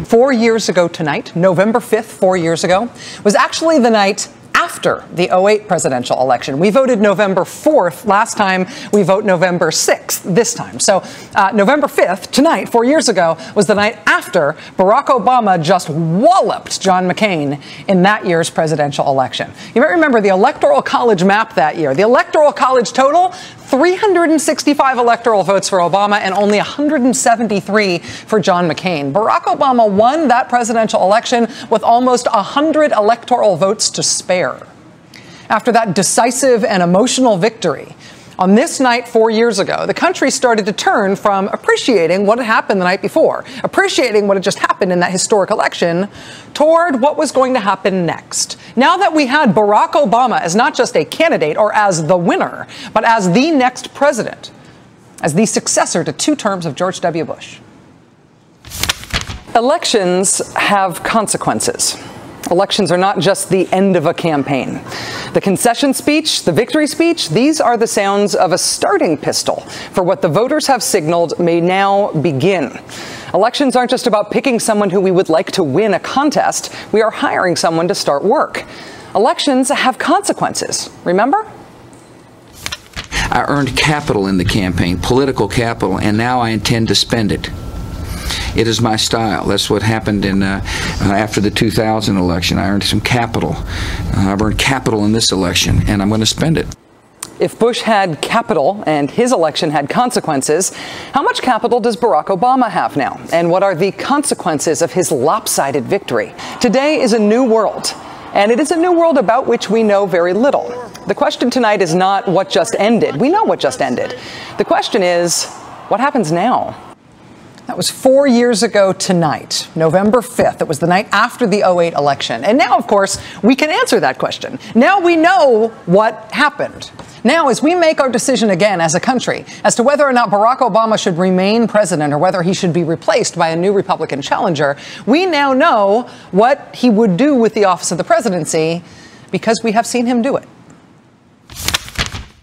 4 years ago tonight, November 5th, 4 years ago, was actually the night after the 2008 presidential election. We voted November 4th last time. We vote November 6th this time. So November 5th, tonight, 4 years ago, was the night after Barack Obama just walloped John McCain in that year's presidential election. You might remember the Electoral College map that year. The Electoral College total, 365 electoral votes for Obama and only 173 for John McCain. Barack Obama won that presidential election with almost 100 electoral votes to spare. After that decisive and emotional victory, on this night 4 years ago, the country started to turn from appreciating what had happened the night before, appreciating what had just happened in that historic election, toward what was going to happen next. Now that we had Barack Obama as not just a candidate or as the winner, but as the next president, as the successor to 2 terms of George W. Bush. Elections have consequences. Elections are not just the end of a campaign. The concession speech, the victory speech, these are the sounds of a starting pistol for what the voters have signaled may now begin. Elections aren't just about picking someone who we would like to win a contest. We are hiring someone to start work. Elections have consequences, remember? I earned capital in the campaign, political capital, and now I intend to spend it. It is my style. That's what happened after the 2000 election. I earned some capital. I've earned capital in this election, and I'm going to spend it. If Bush had capital and his election had consequences, how much capital does Barack Obama have now? And what are the consequences of his lopsided victory? Today is a new world, and it is a new world about which we know very little. The question tonight is not what just ended. We know what just ended. The question is, what happens now? That was 4 years ago tonight, November 5th. It was the night after the 2008 election. And now, of course, we can answer that question. Now we know what happened. Now, as we make our decision again as a country as to whether or not Barack Obama should remain president or whether he should be replaced by a new Republican challenger, we now know what he would do with the office of the presidency because we have seen him do it.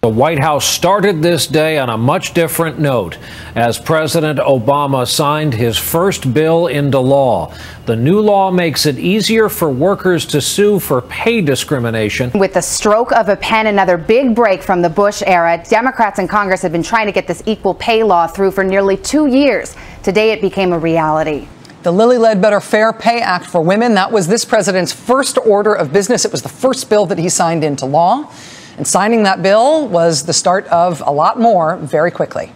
The White House started this day on a much different note as President Obama signed his first bill into law. The new law makes it easier for workers to sue for pay discrimination. With the stroke of a pen, another big break from the Bush era. Democrats in Congress have been trying to get this equal pay law through for nearly 2 years. Today it became a reality. The Lilly Ledbetter Fair Pay Act for Women, that was this president's first order of business. It was the first bill that he signed into law. And signing that bill was the start of a lot more very quickly.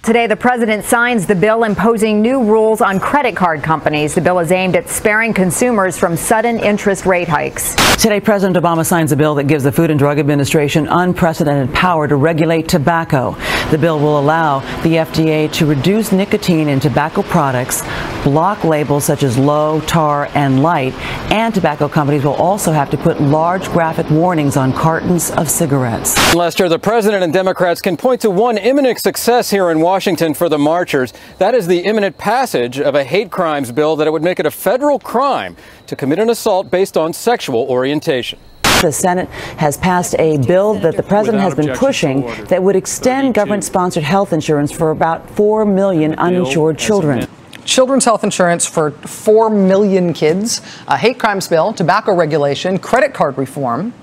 Today, the president signs the bill imposing new rules on credit card companies. The bill is aimed at sparing consumers from sudden interest rate hikes. Today, President Obama signs a bill that gives the Food and Drug Administration unprecedented power to regulate tobacco. The bill will allow the FDA to reduce nicotine in tobacco products, block labels such as low, tar, and light, and tobacco companies will also have to put large graphic warnings on cartons of cigarettes. Lester, the president and Democrats can point to one imminent success here in Washington for the marchers. That is the imminent passage of a hate crimes bill that it would make it a federal crime to commit an assault based on sexual orientation. The Senate has passed a bill that the president has been pushing that would extend government-sponsored health insurance for about 4 million uninsured children. Children's health insurance for 4 million kids, a hate crimes bill, tobacco regulation, credit card reform.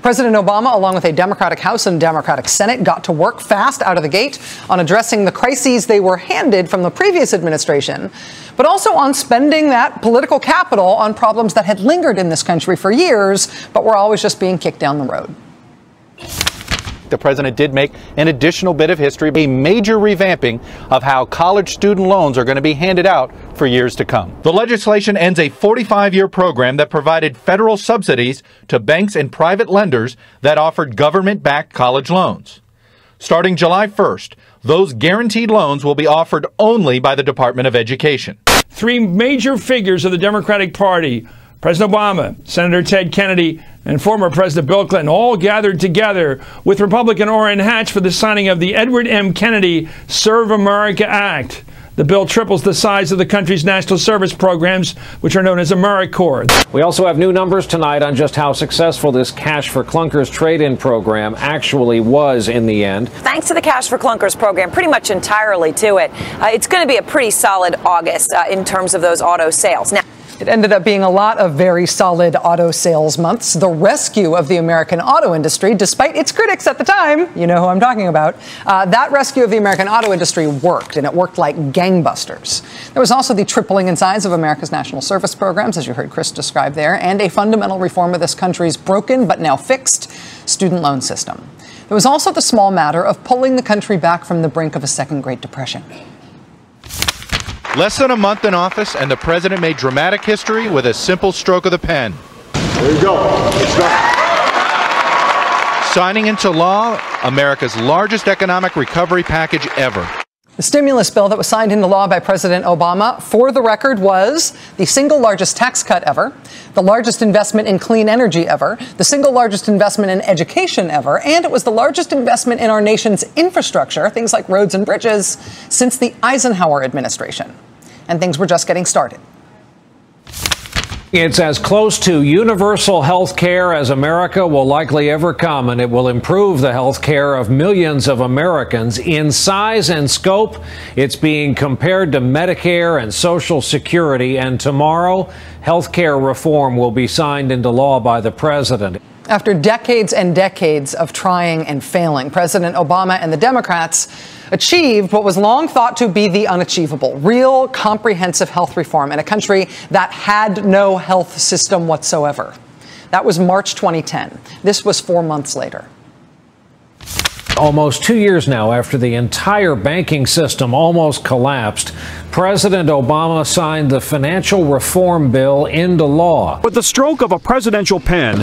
President Obama, along with a Democratic House and Democratic Senate, got to work fast out of the gate on addressing the crises they were handed from the previous administration, but also on spending that political capital on problems that had lingered in this country for years, but were always just being kicked down the road. The president did make an additional bit of history, a major revamping of how college student loans are going to be handed out for years to come. The legislation ends a 45-year program that provided federal subsidies to banks and private lenders that offered government-backed college loans. Starting July 1st, those guaranteed loans will be offered only by the Department of Education. Three major figures of the Democratic Party, President Obama, Senator Ted Kennedy, and former President Bill Clinton, all gathered together with Republican Orrin Hatch for the signing of the Edward M. Kennedy Serve America Act. The bill triples the size of the country's national service programs, which are known as AmeriCorps. We also have new numbers tonight on just how successful this Cash for Clunkers trade-in program actually was in the end. Thanks to the Cash for Clunkers program, pretty much entirely to it, it's going to be a pretty solid August in terms of those auto sales. Now, it ended up being a lot of very solid auto sales months. The rescue of the American auto industry, despite its critics at the time, you know who I'm talking about, that rescue of the American auto industry worked, and it worked like gangbusters. There was also the tripling in size of America's national service programs, as you heard Chris describe there, and a fundamental reform of this country's broken but now fixed student loan system. There was also the small matter of pulling the country back from the brink of a second Great Depression. Less than a month in office, and the president made dramatic history with a simple stroke of the pen. There you go. It's done. Signing into law America's largest economic recovery package ever. The stimulus bill that was signed into law by President Obama, for the record, was the single largest tax cut ever, the largest investment in clean energy ever, the single largest investment in education ever, and it was the largest investment in our nation's infrastructure, things like roads and bridges, since the Eisenhower administration. And things were just getting started. It's as close to universal health care as America will likely ever come, and it will improve the health care of millions of Americans. In size and scope, it's being compared to Medicare and Social Security, and tomorrow, health care reform will be signed into law by the president. After decades and decades of trying and failing, President Obama and the Democrats achieved what was long thought to be the unachievable: real, comprehensive health reform in a country that had no health system whatsoever. That was March 2010. This was 4 months later. Almost 2 years now after the entire banking system almost collapsed, President Obama signed the financial reform bill into law. With the stroke of a presidential pen,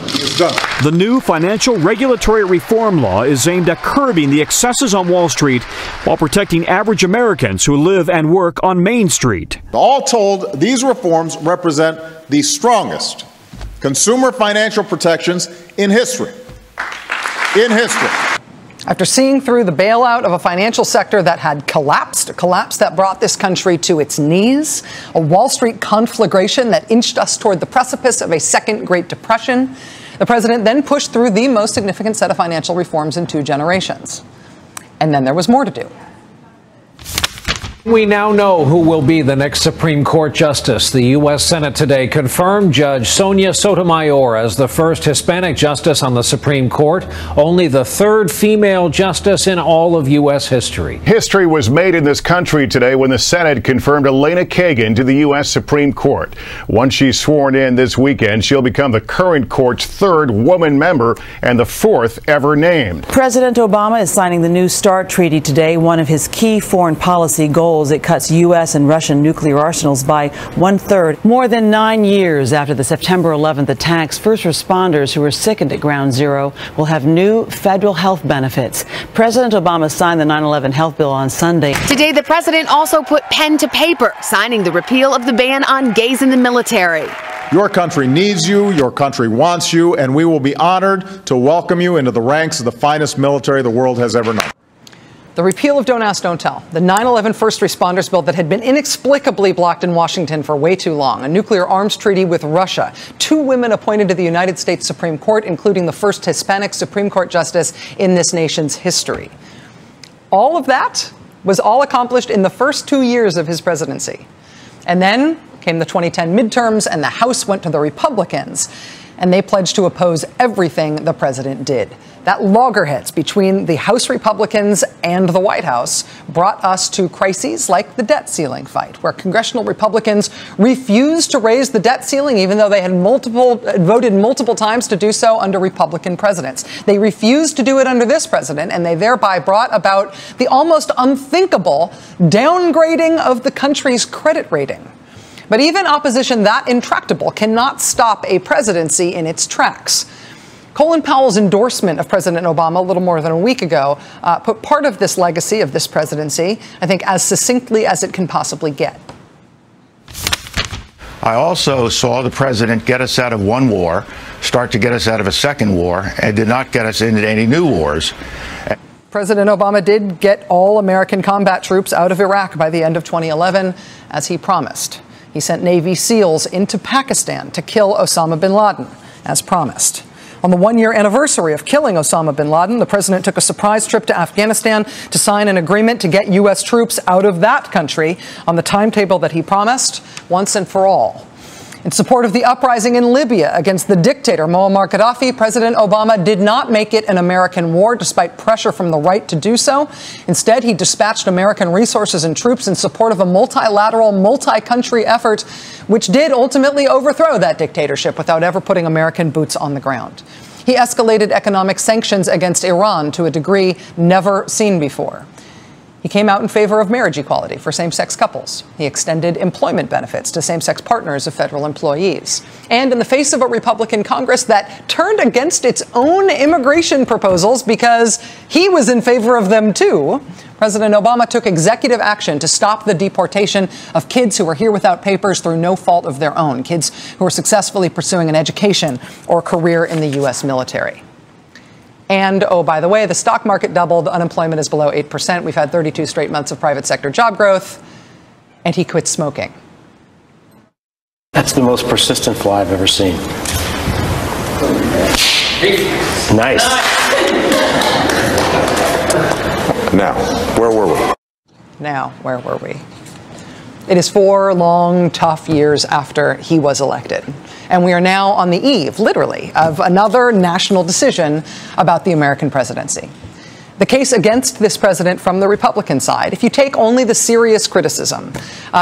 the new financial regulatory reform law is aimed at curbing the excesses on Wall Street while protecting average Americans who live and work on Main Street. All told, these reforms represent the strongest consumer financial protections in history. After seeing through the bailout of a financial sector that had collapsed, a collapse that brought this country to its knees, a Wall Street conflagration that inched us toward the precipice of a second Great Depression, the president then pushed through the most significant set of financial reforms in 2 generations. And then there was more to do. We now know who will be the next Supreme Court justice. The U.S. Senate today confirmed Judge Sonia Sotomayor as the first Hispanic justice on the Supreme Court, only the 3rd female justice in all of U.S. history. History was made in this country today when the Senate confirmed Elena Kagan to the U.S. Supreme Court. Once she's sworn in this weekend, she'll become the current court's 3rd woman member and the 4th ever named. President Obama is signing the New START treaty today, one of his key foreign policy goals. It cuts U.S. and Russian nuclear arsenals by 1/3. More than 9 years after the September 11th attacks, first responders who were sickened at Ground Zero will have new federal health benefits. President Obama signed the 9/11 health bill on Sunday. Today, the president also put pen to paper, signing the repeal of the ban on gays in the military. Your country needs you, your country wants you, and we will be honored to welcome you into the ranks of the finest military the world has ever known. The repeal of Don't Ask, Don't Tell, the 9/11 first responders bill that had been inexplicably blocked in Washington for way too long, a nuclear arms treaty with Russia, 2 women appointed to the United States Supreme Court, including the first Hispanic Supreme Court justice in this nation's history. All of that was all accomplished in the first 2 years of his presidency. And then came the 2010 midterms, and the House went to the Republicans, and they pledged to oppose everything the president did. That loggerheads between the House Republicans and the White House brought us to crises like the debt ceiling fight, where congressional Republicans refused to raise the debt ceiling even though they had voted multiple times to do so under Republican presidents. They refused to do it under this president, and they thereby brought about the almost unthinkable downgrading of the country's credit rating. But even opposition that intractable cannot stop a presidency in its tracks. Colin Powell's endorsement of President Obama a little more than a week ago put part of this legacy of this presidency, I think, as succinctly as it can possibly get. I also saw the president get us out of one war, start to get us out of a second war, and did not get us into any new wars. President Obama did get all American combat troops out of Iraq by the end of 2011, as he promised. He sent Navy SEALs into Pakistan to kill Osama bin Laden, as promised. On the one-year anniversary of killing Osama bin Laden, the president took a surprise trip to Afghanistan to sign an agreement to get U.S. troops out of that country on the timetable that he promised, once and for all. In support of the uprising in Libya against the dictator Muammar Gaddafi, President Obama did not make it an American war, despite pressure from the right to do so. Instead, he dispatched American resources and troops in support of a multilateral, multi-country effort, which did ultimately overthrow that dictatorship without ever putting American boots on the ground. He escalated economic sanctions against Iran to a degree never seen before. He came out in favor of marriage equality for same-sex couples. He extended employment benefits to same-sex partners of federal employees. And in the face of a Republican Congress that turned against its own immigration proposals because he was in favor of them too, President Obama took executive action to stop the deportation of kids who were here without papers through no fault of their own, kids who were successfully pursuing an education or career in the U.S. military. And, oh, by the way, the stock market doubled. Unemployment is below 8%. We've had 32 straight months of private sector job growth. And he quit smoking. That's the most persistent fly I've ever seen. Nice. Now, where were we? It is 4 long, tough years after he was elected. And we are now on the eve, literally, of another national decision about the American presidency. The case against this president from the Republican side, if you take only the serious criticism,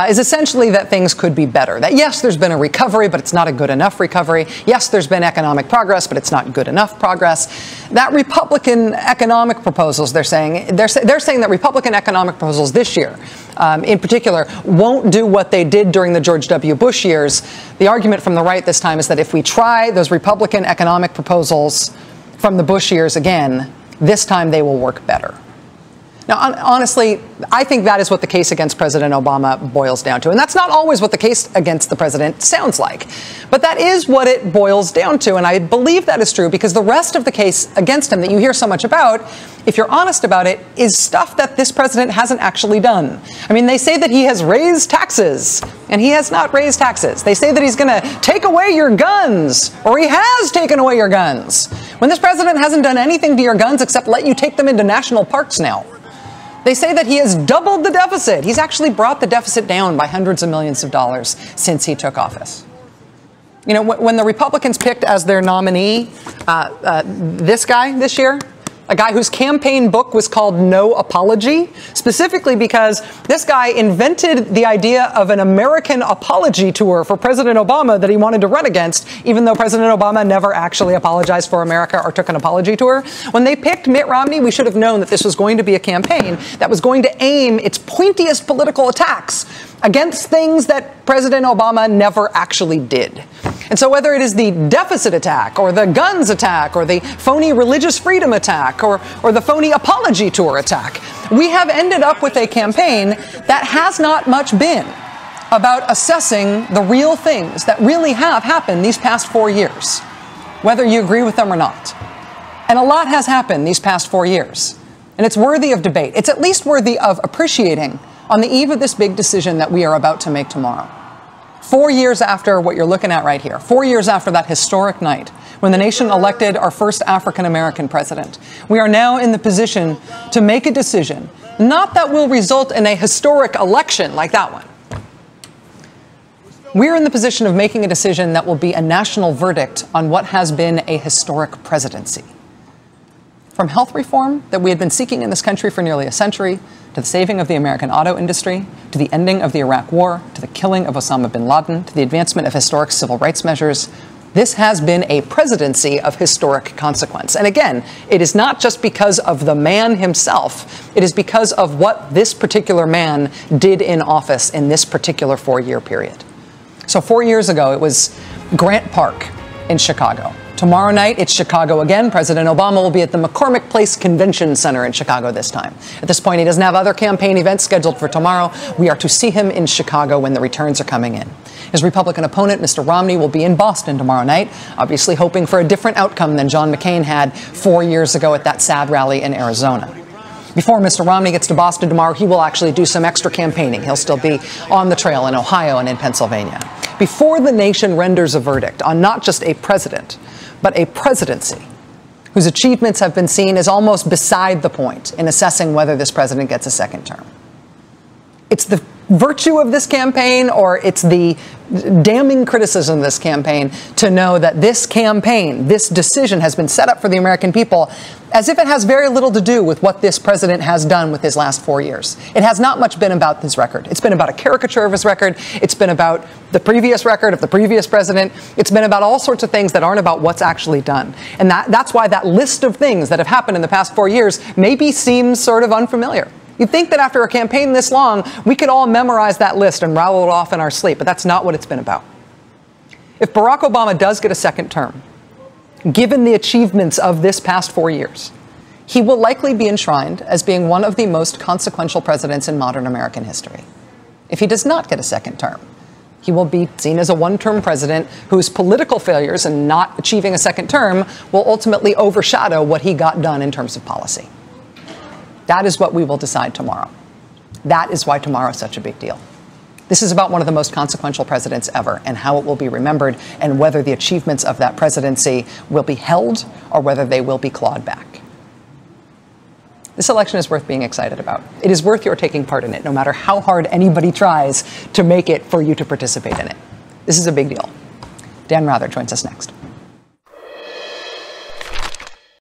is essentially that things could be better. That, yes, there's been a recovery, but it's not a good enough recovery. Yes, there's been economic progress, but it's not good enough progress. That Republican economic proposals, they're saying that Republican economic proposals this year, in particular, won't do what they did during the George W. Bush years. The argument from the right this time is that if we try those Republican economic proposals from the Bush years again, this time they will work better. Now, honestly, I think that is what the case against President Obama boils down to. And that's not always what the case against the president sounds like. But that is what it boils down to. And I believe that is true because the rest of the case against him that you hear so much about, if you're honest about it, is stuff that this president hasn't actually done. I mean, they say that he has raised taxes, and he has not raised taxes. They say that he's going to take away your guns, or he has taken away your guns, when this president hasn't done anything to your guns except let you take them into national parks now. They say that he has doubled the deficit. He's actually brought the deficit down by hundreds of millions of dollars since he took office. You know, when the Republicans picked as their nominee this guy this year, a guy whose campaign book was called No Apology, specifically because this guy invented the idea of an American apology tour for President Obama that he wanted to run against, even though President Obama never actually apologized for America or took an apology tour. When they picked Mitt Romney, we should have known that this was going to be a campaign that was going to aim its pointiest political attacks against things that President Obama never actually did. And so whether it is the deficit attack or the guns attack or the phony religious freedom attack or the phony apology tour attack, we have ended up with a campaign that has not much been about assessing the real things that really have happened these past 4 years, whether you agree with them or not. And a lot has happened these past 4 years. And it's worthy of debate. It's at least worthy of appreciating on the eve of this big decision that we are about to make tomorrow. 4 years after what you're looking at right here, 4 years after that historic night when the nation elected our first African-American president, we are now in the position to make a decision, not that will result in a historic election like that one. We're in the position of making a decision that will be a national verdict on what has been a historic presidency. From health reform that we had been seeking in this country for nearly a century, to the saving of the American auto industry, to the ending of the Iraq War, to the killing of Osama bin Laden, to the advancement of historic civil rights measures, this has been a presidency of historic consequence. And again, it is not just because of the man himself. It is because of what this particular man did in office in this particular 4-year period. So 4 years ago, it was Grant Park in Chicago. Tomorrow night, it's Chicago again. President Obama will be at the McCormick Place Convention Center in Chicago this time. At this point, he doesn't have other campaign events scheduled for tomorrow. We are to see him in Chicago when the returns are coming in. His Republican opponent, Mr. Romney, will be in Boston tomorrow night, obviously hoping for a different outcome than John McCain had 4 years ago at that sad rally in Arizona. Before Mr. Romney gets to Boston tomorrow, he will actually do some extra campaigning. He'll still be on the trail in Ohio and in Pennsylvania. Before the nation renders a verdict on not just a president, but a presidency whose achievements have been seen as almost beside the point in assessing whether this president gets a second term. It's the virtue of this campaign, or it's the damning criticism of this campaign, to know that this campaign, this decision has been set up for the American people as if it has very little to do with what this president has done with his last 4 years. It has not much been about his record. It's been about a caricature of his record. It's been about the previous record of the previous president. It's been about all sorts of things that aren't about what's actually done. And that's why that list of things that have happened in the past 4 years maybe seems sort of unfamiliar. You'd think that after a campaign this long, we could all memorize that list and rattle it off in our sleep, but that's not what it's been about. If Barack Obama does get a second term, given the achievements of this past 4 years, he will likely be enshrined as being one of the most consequential presidents in modern American history. If he does not get a second term, he will be seen as a one-term president whose political failures in not achieving a second term will ultimately overshadow what he got done in terms of policy. That is what we will decide tomorrow. That is why tomorrow is such a big deal. This is about one of the most consequential presidents ever and how it will be remembered and whether the achievements of that presidency will be held or whether they will be clawed back. This election is worth being excited about. It is worth your taking part in it, no matter how hard anybody tries to make it for you to participate in it. This is a big deal. Dan Rather joins us next.